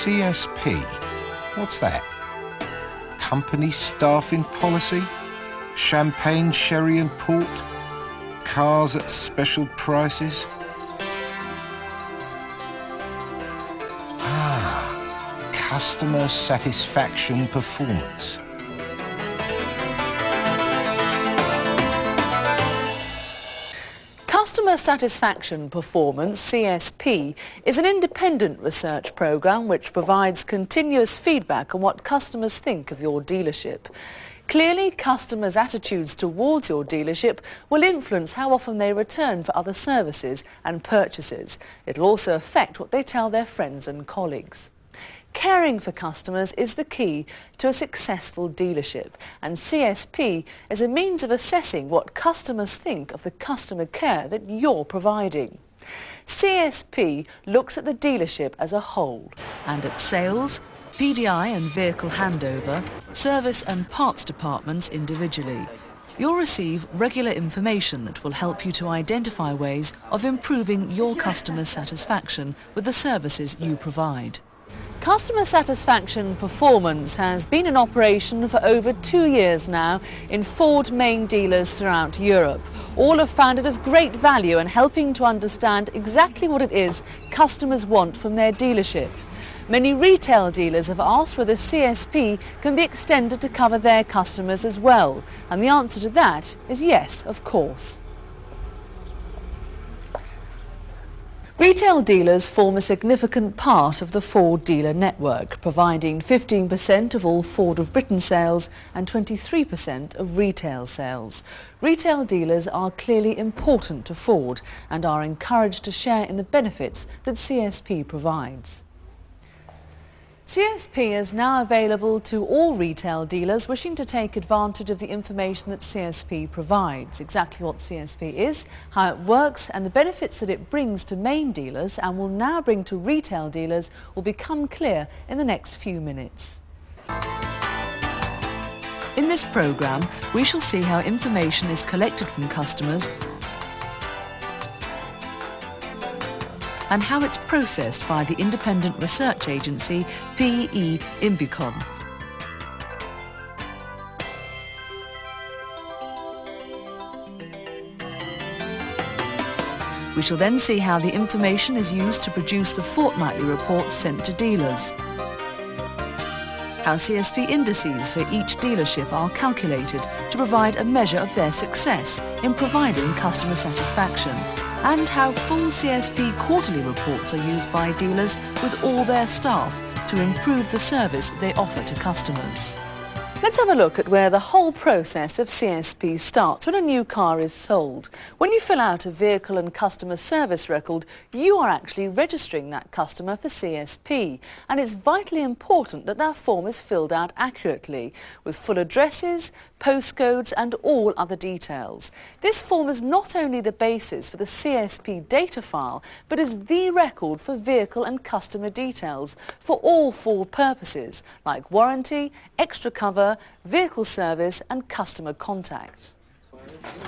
CSP. What's that? Company staffing policy? Champagne, sherry and port? Cars at special prices? Customer satisfaction performance. Customer Satisfaction Performance, CSP, is an independent research program which provides continuous feedback on what customers think of your dealership. Clearly, customers' attitudes towards your dealership will influence how often they return for other services and purchases. It'll also affect what they tell their friends and colleagues. Caring for customers is the key to a successful dealership, and CSP is a means of assessing what customers think of the customer care that you're providing. CSP looks at the dealership as a whole and at sales, PDI and vehicle handover, service and parts departments individually. You'll receive regular information that will help you to identify ways of improving your customer satisfaction with the services you provide. Customer Satisfaction Performance has been in operation for over 2 years now in Ford main dealers throughout Europe. All have found it of great value in helping to understand exactly what it is customers want from their dealership. Many retail dealers have asked whether CSP can be extended to cover their customers as well, and the answer to that is yes, of course. Retail dealers form a significant part of the Ford dealer network, providing 15% of all Ford of Britain sales and 23% of retail sales. Retail dealers are clearly important to Ford and are encouraged to share in the benefits that CSP provides. CSP is now available to all retail dealers wishing to take advantage of the information that CSP provides. Exactly what CSP is, how it works and the benefits that it brings to main dealers and will now bring to retail dealers will become clear in the next few minutes. In this programme, we shall see how information is collected from customers and how it's processed by the independent research agency PE Imbicon. We shall then see how the information is used to produce the fortnightly reports sent to dealers, how CSP indices for each dealership are calculated to provide a measure of their success in providing customer satisfaction, and how full CSP quarterly reports are used by dealers with all their staff to improve the service they offer to customers. Let's have a look at where the whole process of CSP starts when a new car is sold. When you fill out a vehicle and customer service record, you are actually registering that customer for CSP, and it's vitally important that that form is filled out accurately with full addresses, postcodes and all other details. This form is not only the basis for the CSP data file, but is the record for vehicle and customer details for all Ford purposes like warranty, extra cover, vehicle service and customer contact.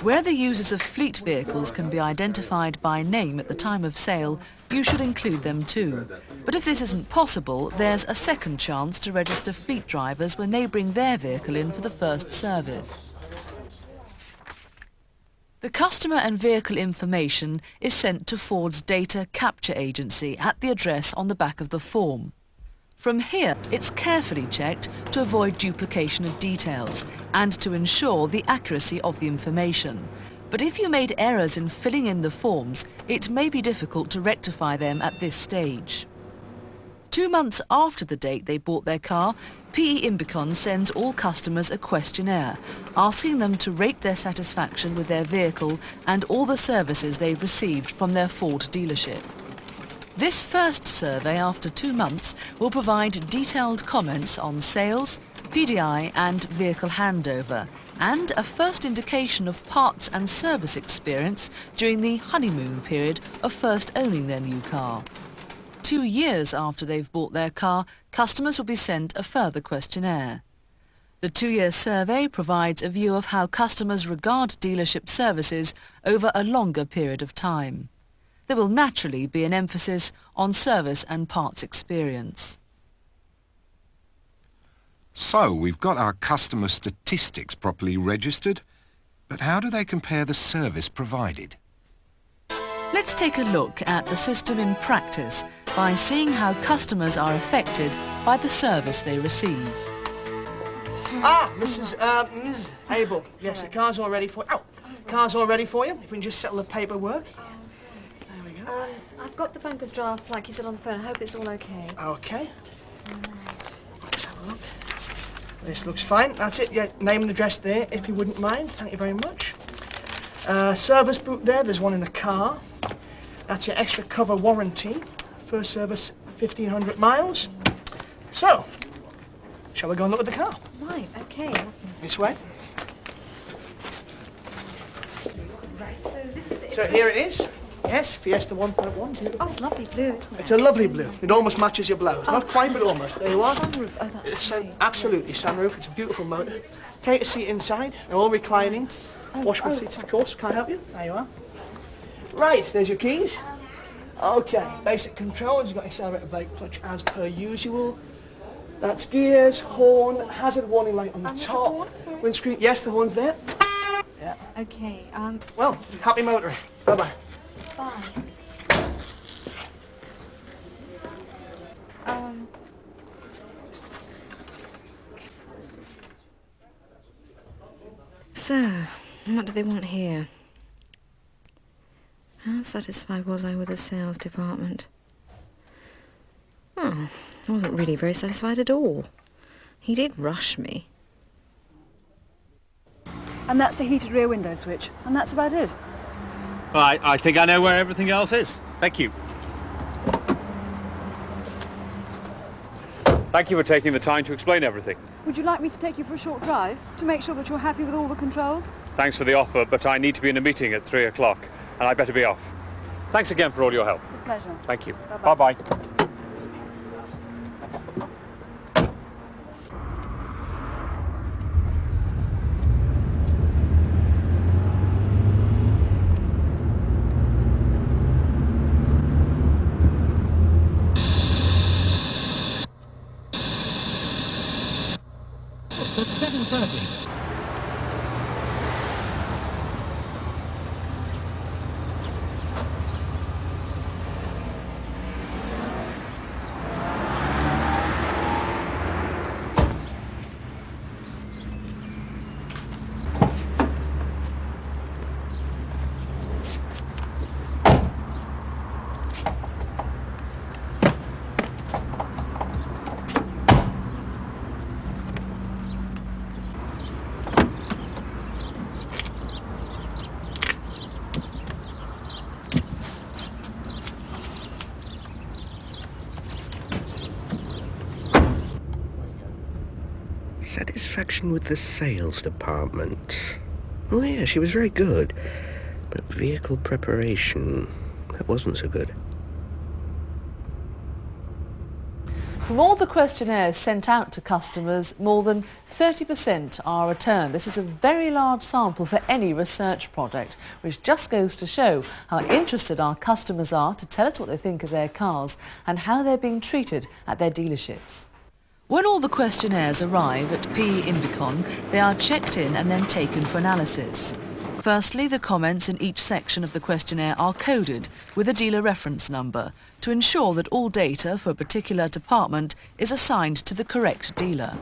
Where the users of fleet vehicles can be identified by name at the time of sale, you should include them too. But if this isn't possible, there's a second chance to register fleet drivers when they bring their vehicle in for the first service. The customer and vehicle information is sent to Ford's data capture agency at the address on the back of the form. From here, it's carefully checked to avoid duplication of details and to ensure the accuracy of the information. But if you made errors in filling in the forms, it may be difficult to rectify them at this stage. 2 months after the date they bought their car, PE Imbicon sends all customers a questionnaire, asking them to rate their satisfaction with their vehicle and all the services they've received from their Ford dealership. This first survey after 2 months will provide detailed comments on sales, PDI and vehicle handover, and a first indication of parts and service experience during the honeymoon period of first owning their new car. 2 years after they've bought their car, customers will be sent a further questionnaire. The 2-year survey provides a view of how customers regard dealership services over a longer period of time. There will naturally be an emphasis on service and parts experience. So, we've got our customer statistics properly registered, but how do they compare the service provided? Let's take a look at the system in practice by seeing how customers are affected by the service they receive. Mrs. Abel. Yes, the car's all ready for you. Car's all ready for you. If we can just settle the paperwork. There we go. I've got the banker's draft, like you said on the phone. I hope it's all okay. Okay. Let's have a look. This looks fine. That's it. Yeah, name and address there, if you wouldn't mind. Thank you very much. Service book there. There's one in the car. That's your extra cover warranty. First service, 1,500 miles. So, shall we go and look at the car? Right, okay. This way. Right, so this is it. So here it is. Yes, Fiesta 1.1. Oh, it's lovely blue, isn't it? It's a lovely blue. It almost matches your blouse. Not quite, but almost. There you are. Sunroof. Oh, that's It's great. absolutely sunroof. It's a beautiful motor. Cater seat inside. They're all reclining. Washable seats, of course. Can I help you? There you are. Right, there's your keys. Okay, basic controls. You've got accelerator, brake, clutch as per usual. That's gears, horn, hazard warning light on the what's the top. horn? Sorry. Windscreen. Yes, the horn's there. Yeah. Okay, Well, happy motoring. Bye-bye. bye. So, what do they want here? How satisfied was I with the sales department? Oh, I wasn't really very satisfied at all. He did rush me. And that's the heated rear window switch. And that's about it. Well, I think I know where everything else is. Thank you. Thank you for taking the time to explain everything. Would you like me to take you for a short drive to make sure that you're happy with all the controls? Thanks for the offer, but I need to be in a meeting at 3 o'clock, and I better be off. Thanks again for all your help. It's a pleasure. Thank you. Bye-bye. Bye-bye. Satisfaction with the sales department. Oh yeah, she was very good. But vehicle preparation, that wasn't so good. From all the questionnaires sent out to customers, more than 30% are returned. This is a very large sample for any research project, which just goes to show how interested our customers are to tell us what they think of their cars and how they're being treated at their dealerships. When all the questionnaires arrive at PE Imbicon, they are checked in and then taken for analysis. Firstly, the comments in each section of the questionnaire are coded with a dealer reference number to ensure that all data for a particular department is assigned to the correct dealer.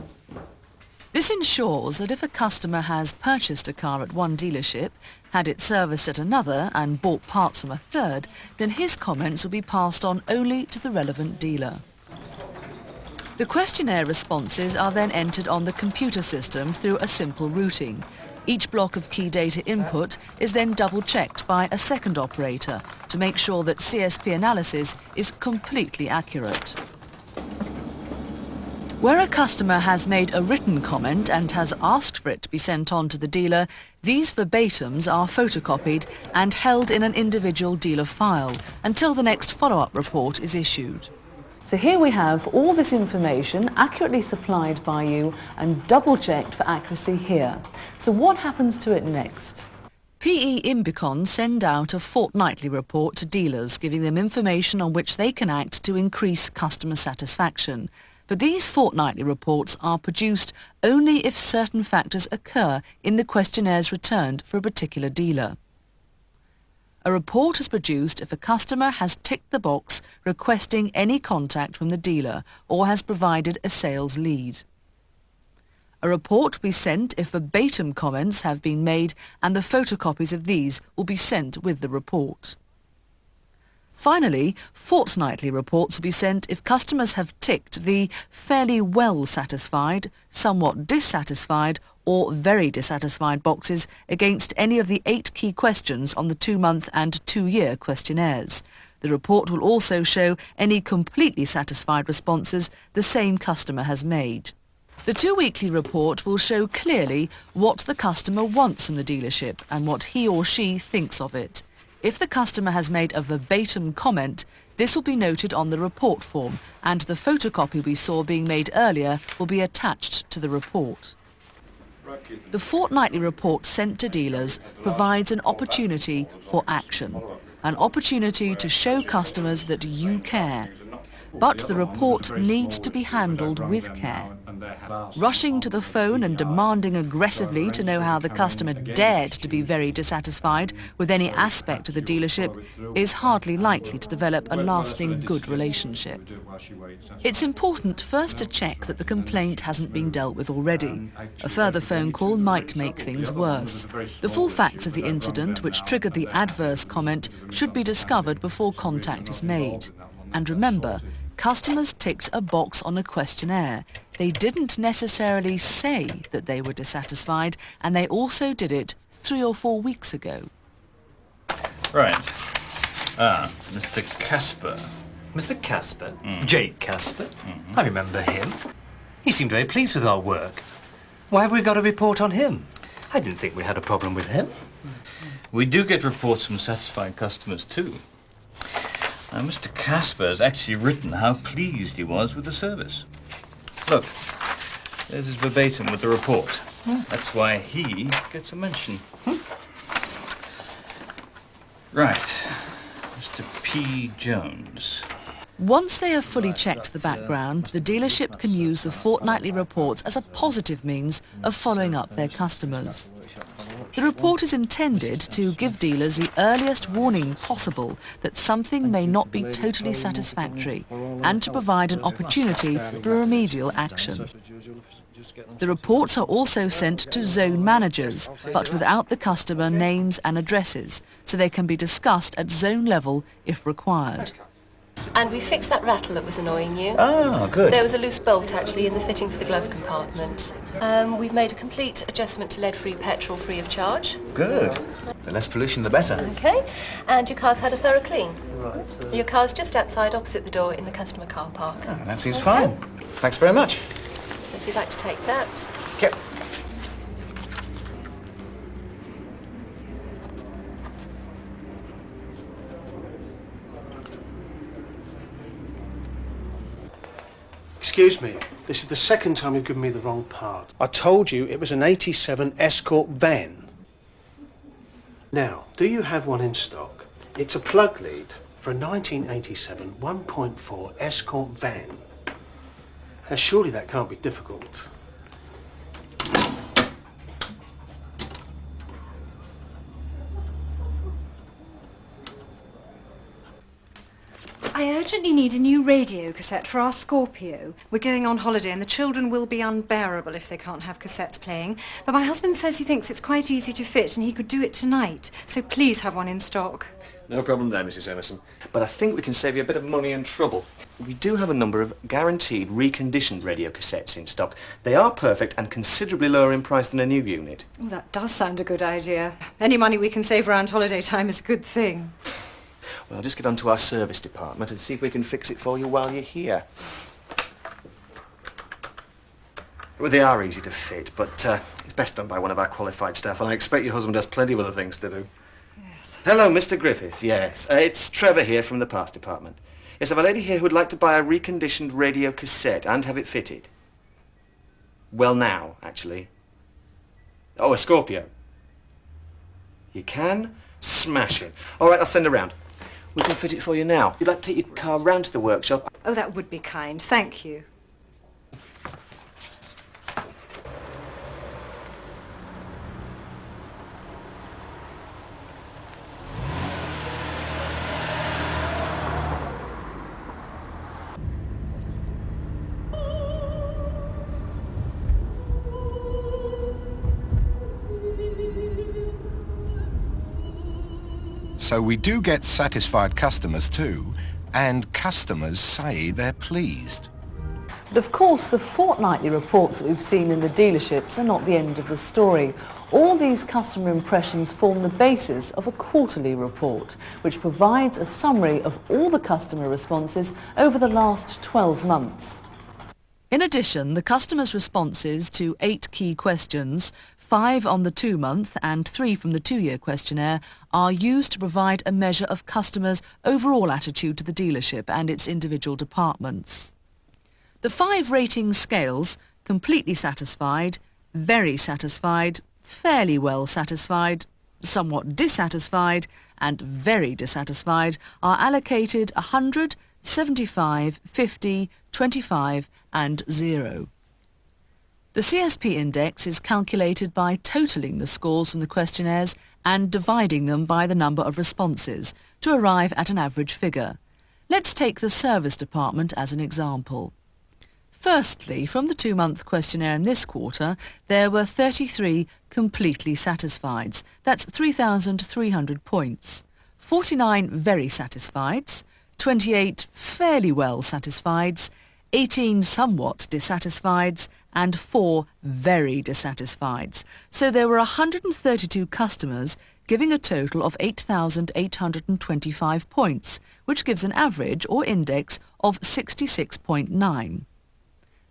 This ensures that if a customer has purchased a car at one dealership, had it serviced at another and bought parts from a third, then his comments will be passed on only to the relevant dealer. The questionnaire responses are then entered on the computer system through a simple routing. Each block of key data input is then double-checked by a second operator to make sure that CSP analysis is completely accurate. Where a customer has made a written comment and has asked for it to be sent on to the dealer, these verbatims are photocopied and held in an individual dealer file until the next follow-up report is issued. So here we have all this information accurately supplied by you and double-checked for accuracy here. So what happens to it next? PE Imbicon send out a fortnightly report to dealers, giving them information on which they can act to increase customer satisfaction. But these fortnightly reports are produced only if certain factors occur in the questionnaires returned for a particular dealer. A report is produced if a customer has ticked the box requesting any contact from the dealer or has provided a sales lead. A report will be sent if verbatim comments have been made, and the photocopies of these will be sent with the report. Finally, fortnightly reports will be sent if customers have ticked the fairly well satisfied, somewhat dissatisfied or very dissatisfied boxes against any of the 8 key questions on the 2-month and 2-year questionnaires. The report will also show any completely satisfied responses the same customer has made. The 2-weekly report will show clearly what the customer wants from the dealership and what he or she thinks of it. If the customer has made a verbatim comment, this will be noted on the report form, and the photocopy we saw being made earlier will be attached to the report. The fortnightly report sent to dealers provides an opportunity for action, an opportunity to show customers that you care. But the report needs to be handled with care. Rushing to the phone and demanding aggressively to know how the customer dared to be very dissatisfied with any aspect of the dealership is hardly likely to develop a lasting good relationship. It's important first to check that the complaint hasn't been dealt with already. A further phone call might make things worse. The full facts of the incident which triggered the adverse comment should be discovered before contact is made. And remember, customers ticked a box on a questionnaire. They didn't necessarily say that they were dissatisfied, and they also did it 3 or 4 weeks ago. Right. Mr. Casper. Mr. Casper? Jake Casper? I remember him. He seemed very pleased with our work. Why have we got a report on him? I didn't think we had a problem with him. We do get reports from satisfied customers too. Now, Mr. Casper has actually written how pleased he was with the service. Look, there's his verbatim with the report. That's why he gets a mention. Right. Mr. P. Jones. Once they have fully checked the background, the dealership can use the fortnightly reports as a positive means of following up their customers. The report is intended to give dealers the earliest warning possible that something may not be totally satisfactory and to provide an opportunity for remedial action. The reports are also sent to zone managers, but without the customer names and addresses, so they can be discussed at zone level if required. And we fixed that rattle that was annoying you. Ah, good. There was a loose bolt actually in the fitting for the glove compartment. We've made a complete adjustment to lead-free petrol free of charge. Good. The less pollution, the better. Okay. And your car's had a thorough clean. Your car's just outside opposite the door in the customer car park. Oh, that seems fine. Thanks very much. So if you'd like to take that. Okay. Excuse me, this is the second time you've given me the wrong part. I told you it was an 87 Escort van. Now, do you have one in stock? It's a plug lead for a 1987 1.4 Escort van. Now, surely that can't be difficult. I urgently need a new radio cassette for our Scorpio. We're going on holiday and the children will be unbearable if they can't have cassettes playing. But my husband says he thinks it's quite easy to fit and he could do it tonight. So please have one in stock. No problem there, Mrs. Emerson. But I think we can save you a bit of money and trouble. We do have a number of guaranteed reconditioned radio cassettes in stock. They are perfect and considerably lower in price than a new unit. Oh, that does sound a good idea. Any money we can save around holiday time is a good thing. Well, I'll just get onto our service department and see if we can fix it for you while you're here. Well, they are easy to fit, but it's best done by one of our qualified staff, and I expect your husband has plenty of other things to do. Yes. Hello, Mr. Griffiths. Yes, it's Trevor here from the parts department. Yes, I have a lady here who would like to buy a reconditioned radio cassette and have it fitted. Well, now, actually. Oh, a Scorpio. You can? Smash it. All right, I'll send her round. We can fit it for you now. You'd like to take your car round to the workshop? Oh, that would be kind. Thank you. So we do get satisfied customers too, and customers say they're pleased. But of course, the fortnightly reports that we've seen in the dealerships are not the end of the story. All these customer impressions form the basis of a quarterly report, which provides a summary of all the customer responses over the last 12 months. In addition, the customers' responses to 8 key questions, 5 on the 2-month and 3 from the 2-year questionnaire, are used to provide a measure of customers' overall attitude to the dealership and its individual departments. The 5 rating scales, completely satisfied, very satisfied, fairly well satisfied, somewhat dissatisfied and very dissatisfied, are allocated 100, 75, 50, 25 and 0. The CSP index is calculated by totalling the scores from the questionnaires and dividing them by the number of responses to arrive at an average figure. Let's take the service department as an example. Firstly, from the 2-month questionnaire in this quarter, there were 33 completely satisfieds. That's 3,300 points. 49 very satisfieds, 28 fairly well satisfieds, 18 somewhat dissatisfieds, and 4 very dissatisfieds. So there were 132 customers giving a total of 8,825 points, which gives an average or index of 66.9.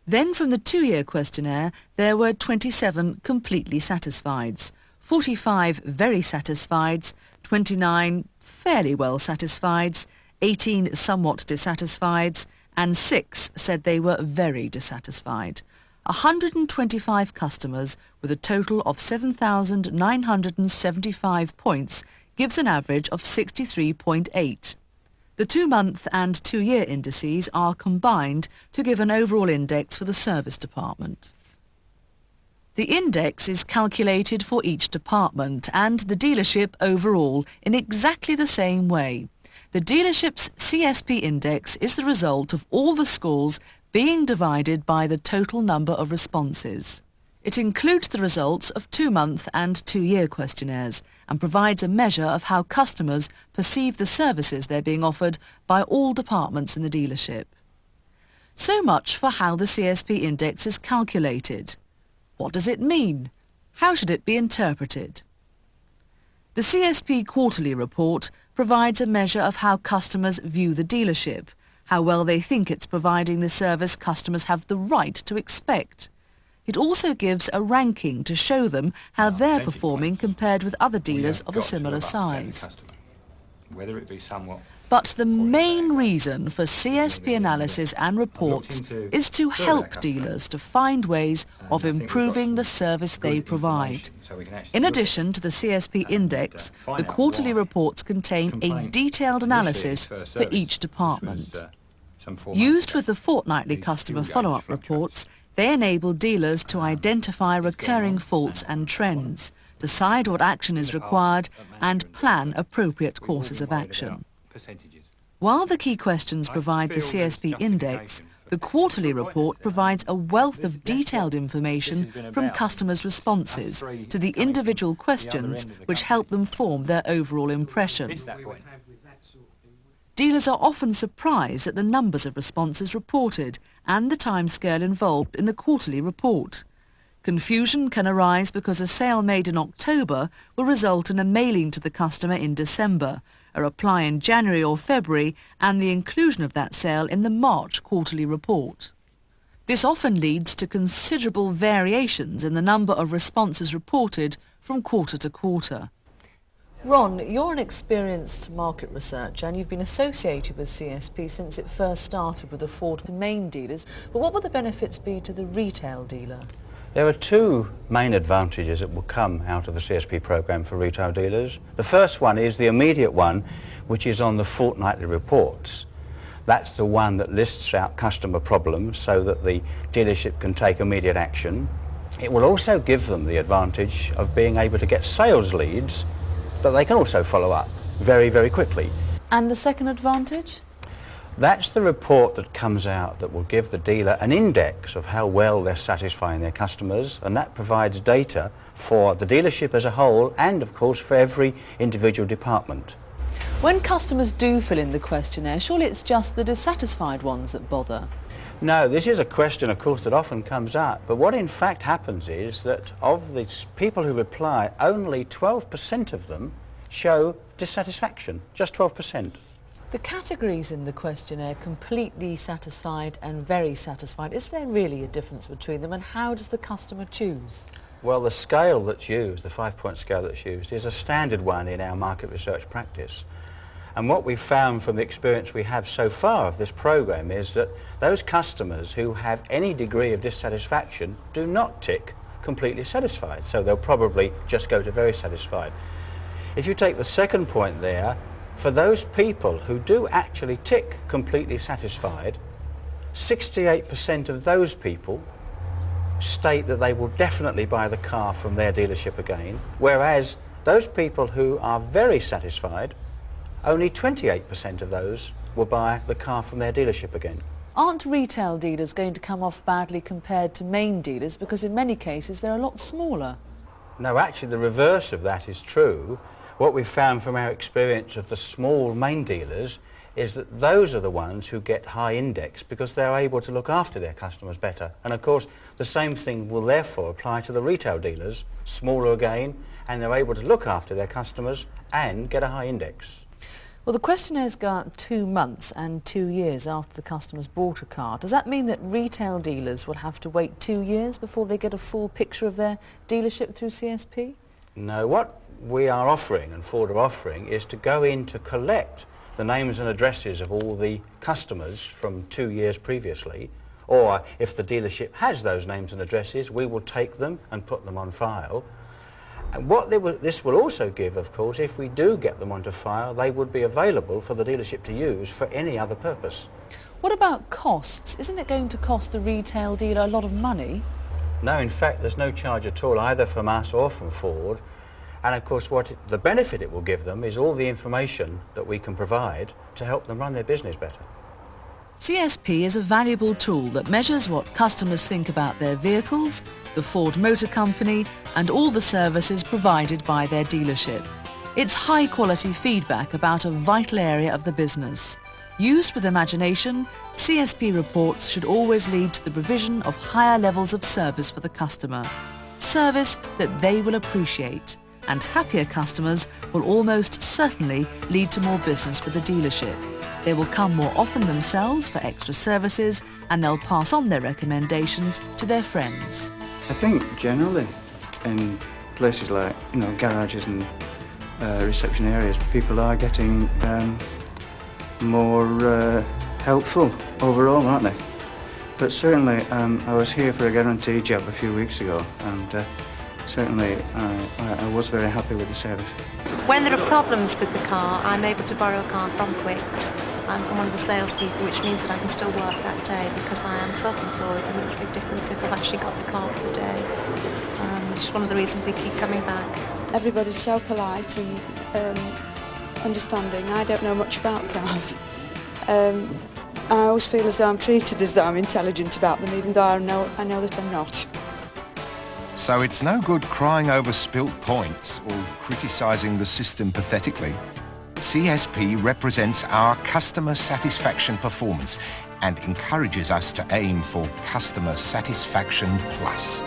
Then from the 2-year questionnaire, there were 27 completely satisfieds, 45 very satisfieds, 29 fairly well satisfieds, 18 somewhat dissatisfieds, and 6 said they were very dissatisfied. 125 customers with a total of 7,975 points gives an average of 63.8. The 2-month and 2-year indices are combined to give an overall index for the service department. The index is calculated for each department and the dealership overall in exactly the same way. The dealership's CSP index is the result of all the scores being divided by the total number of responses. It includes the results of 2-month and 2-year questionnaires and provides a measure of how customers perceive the services they're being offered by all departments in the dealership. So much for how the CSP index is calculated. What does it mean? How should it be interpreted? The CSP quarterly report provides a measure of how customers view the dealership, how well they think it's providing the service customers have the right to expect. It also gives a ranking to show them how they're performing compared with other dealers of a similar size. Whether it be somewhat. But the main reason for CSP analysis and reports is to help dealers to find ways of improving the service they provide. In addition to the CSP index, the quarterly reports contain a detailed analysis for each department. Used with the fortnightly customer follow-up reports, they enable dealers to identify recurring faults and trends, decide what action is required, and plan appropriate courses of action. While the key questions provide the CSP index, the quarterly report provides a wealth of detailed information from customers' responses to the individual questions which help them form their overall impression. Dealers are often surprised at the numbers of responses reported and the timescale involved in the quarterly report. Confusion can arise because a sale made in October will result in a mailing to the customer in December, a reply in January or February, and the inclusion of that sale in the March quarterly report. This often leads to considerable variations in the number of responses reported from quarter to quarter. Ron, you're an experienced market researcher and you've been associated with CSP since it first started with the 4 main dealers. But what will the benefits be to the retail dealer? There are 2 main advantages that will come out of the CSP program for retail dealers. The first one is the immediate one, which is on the fortnightly reports. That's the one that lists out customer problems so that the dealership can take immediate action. It will also give them the advantage of being able to get sales leads that they can also follow up very, very quickly. And the second advantage? That's the report that comes out that will give the dealer an index of how well they're satisfying their customers, and that provides data for the dealership as a whole and, of course, for every individual department. When customers do fill in the questionnaire, surely it's just the dissatisfied ones that bother. No, this is a question, of course, that often comes up. But what in fact happens is that of the people who reply, only 12% of them show dissatisfaction, just 12%. The categories in the questionnaire, completely satisfied and very satisfied, is there really a difference between them, and how does the customer choose? Well, the scale that's used, the 5-point scale that's used, is a standard one in our market research practice. And what we've found from the experience we have so far of this program is that those customers who have any degree of dissatisfaction do not tick completely satisfied, so they'll probably just go to very satisfied. If you take the second point there, for those people who do actually tick completely satisfied, 68% of those people state that they will definitely buy the car from their dealership again, whereas those people who are very satisfied, only 28% of those will buy the car from their dealership again. Aren't retail dealers going to come off badly compared to main dealers, because in many cases they're a lot smaller? No, actually the reverse of that is true. What we've found from our experience of the small main dealers is that those are the ones who get high index because they're able to look after their customers better. And of course the same thing will therefore apply to the retail dealers, smaller again, and they're able to look after their customers and get a high index. Well, the questionnaires go out 2 months and 2 years after the customer's bought a car. Does that mean that retail dealers will have to wait 2 years before they get a full picture of their dealership through CSP? No, what we are offering and Ford are offering is to go in to collect the names and addresses of all the customers from 2 years previously, or if the dealership has those names and addresses, we will take them and put them on file. And what this will also give, of course, if we do get them onto file, they would be available for the dealership to use for any other purpose. What about costs? Isn't it going to cost the retail dealer a lot of money? No, in fact, there's no charge at all, either from us or from Ford. And of course, the benefit it will give them is all the information that we can provide to help them run their business better. CSP is a valuable tool that measures what customers think about their vehicles, the Ford Motor Company, and all the services provided by their dealership. It's high-quality feedback about a vital area of the business. Used with imagination, CSP reports should always lead to the provision of higher levels of service for the customer. Service that they will appreciate. And happier customers will almost certainly lead to more business for the dealership. They will come more often themselves for extra services, and they'll pass on their recommendations to their friends. I think generally in places like, garages and reception areas, people are getting more helpful overall, aren't they? But certainly I was here for a guarantee job a few weeks ago, and certainly I was very happy with the service. When there are problems with the car, I'm able to borrow a car from Quicks. I'm one of the salespeople, which means that I can still work that day because I am self-employed, and it's a big difference if I've actually got the car for the day. Just one of the reasons we keep coming back. Everybody's so polite and understanding. I don't know much about cars. I always feel as though I'm treated as though I'm intelligent about them, even though I know that I'm not. So it's no good crying over spilt points or criticising the system pathetically. CSP represents our customer satisfaction performance and encourages us to aim for customer satisfaction plus.